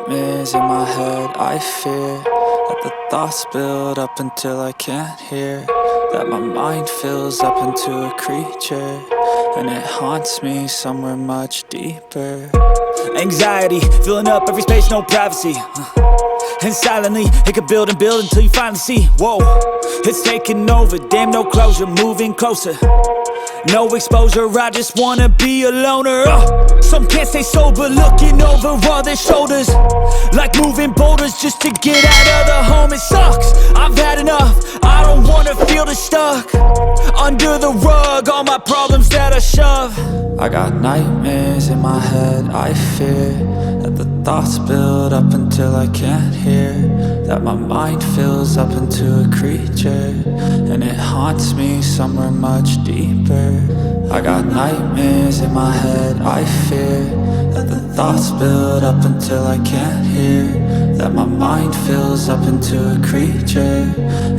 nightmares in my head, I fear that the thoughts build up until I can't hear, that my mind fills up into a creature, and it haunts me somewhere much deeper. Anxiety, filling up every space, no privacy. And silently, it could build and build until you finally see, whoa, it's taking over, damn, no closure, moving closer. No exposure, I just wanna be a loner. Some can't stay sober, looking over all their shoulders, like moving boulders just to get out of the home. It sucks, I've had enough, I don't wanna feel the stuck under the rug, all my problems that I shove. I got nightmares in my head, I fear that the thoughts build up until I can't hear, that my mind fills up into a creature, and it haunts me somewhere much deeper. I got nightmares in my head, I fear that the thoughts build up until I can't hear, that my mind fills up into a creature,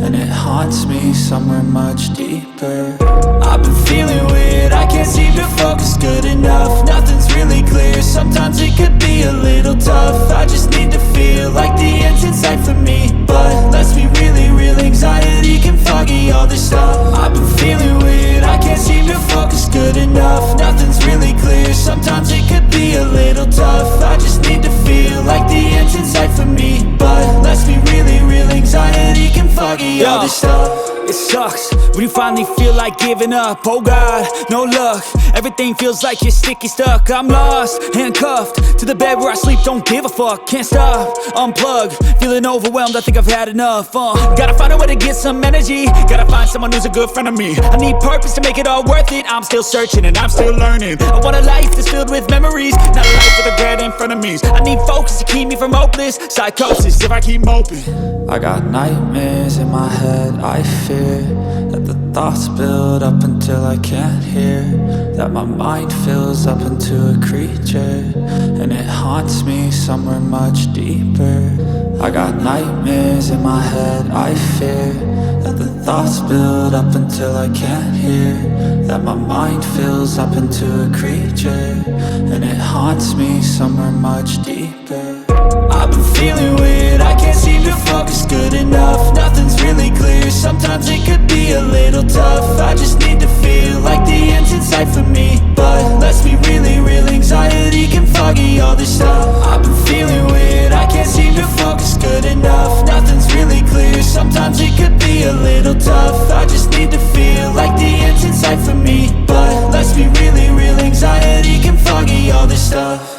and it haunts me somewhere much deeper. I've been feeling weird, I can't seem to focus good enough, nothing's really clear, sometimes it could be a little tough. I just need to feel like the end's in sight for me, but let's be really real, anxiety can foggy all this stuff. I've been feeling weird, I can't seem to focus good enough, nothing's really clear, sometimes it could be a little tough. I just need to feel like the end's in sight for me, but let's be really real, anxiety can foggy all this stuff. It sucks when you finally feel like giving up. Oh God, no luck, everything feels like you're sticky stuck. I'm lost, handcuffed to the bed where I sleep, don't give a fuck. Can't stop, unplug, feeling overwhelmed, I think I've had enough. Gotta find a way to get some energy, gotta find someone who's a good friend of me. I need purpose to make it all worth it, I'm still searching and I'm still learning. I want a life that's filled with memories, not a life with regret in front of me. I need focus to keep me from hopeless psychosis if I keep moping. I got nightmares in my head, I fear that the thoughts build up until I can't hear, that my mind fills up into a creature, and it haunts me somewhere much deeper. I got nightmares in my head, I fear that the thoughts build up until I can't hear, that my mind fills up into a creature, and it haunts me somewhere much deeper. I've been feeling weird, I can't seem to focus good enough, nothing's really clear, sometimes it could be a little tough. I just need to feel like the end's in sight for me, but let's be really real, anxiety can foggy all this stuff. I've been feeling weird, I can't seem to focus good enough, nothing's really clear, sometimes it could be a little tough. I just need to feel like the end's in sight for me, but let's be really real, anxiety can foggy all this stuff.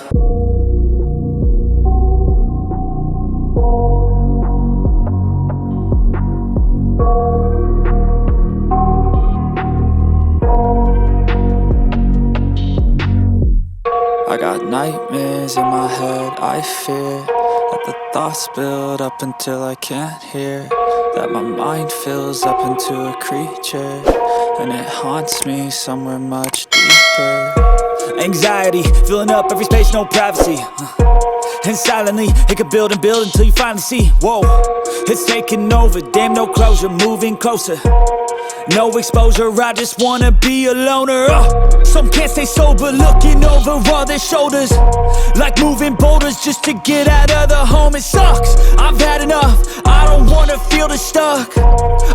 I got nightmares in my head, I fear that the thoughts build up until I can't hear, that my mind fills up into a creature, and it haunts me somewhere much deeper. Anxiety, filling up every space, no privacy. And silently, it could build and build until you finally see, whoa, it's taking over, damn, no closure, moving closer. No exposure, I just wanna be a loner. Some can't stay sober, looking over all their shoulders, like moving boulders just to get out of the home. It sucks, I've had enough, I don't wanna feel the stuck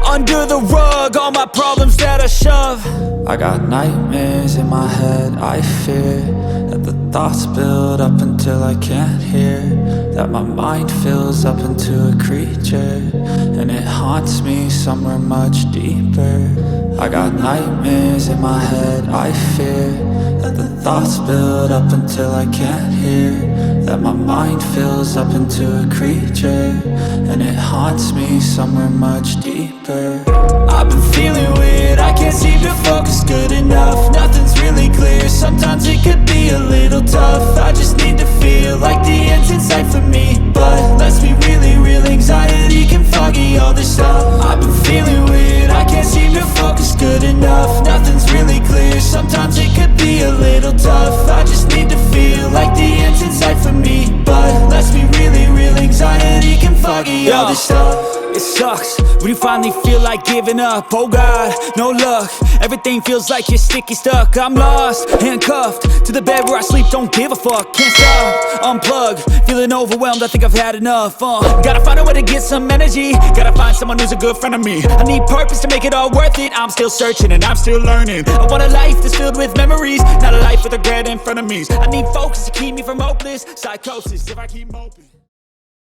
under the rug, all my problems that I shove. I got nightmares in my head, I fear that the thoughts build up until I can't hear, that my mind fills up into a creature, and it haunts me somewhere much deeper. I got nightmares in my head, I fear that the thoughts build up until I can't hear, that my mind fills up into a creature, and it haunts me somewhere much deeper. I've been feeling weird, I can't seem to focus good enough, nothing's really clear, sometimes it could be a little tough. I just need to feel like the end's in sight for me, but let's be really real, anxiety can foggy all this stuff. I've been feeling weird, I can't seem to focus good enough, nothing's really clear, sometimes it could be a little tough. I just need to feel like the end's in sight for me, but let's be really real, anxiety can foggy all this stuff. It sucks when you finally feel like giving up. Oh God, no luck, Everything feels like you're sticky stuck. I'm lost, handcuffed to the bed where I sleep, don't give a fuck. Can't stop, unplug, feeling overwhelmed, I think I've had enough. Gotta find a way to get some energy, gotta find someone who's a good friend of me. I need purpose to make it all worth it. I'm still searching and I'm still learning. I want a life that's filled with memories, not a life with regret in front of me. I need focus to keep me from hopeless psychosis if I keep moping.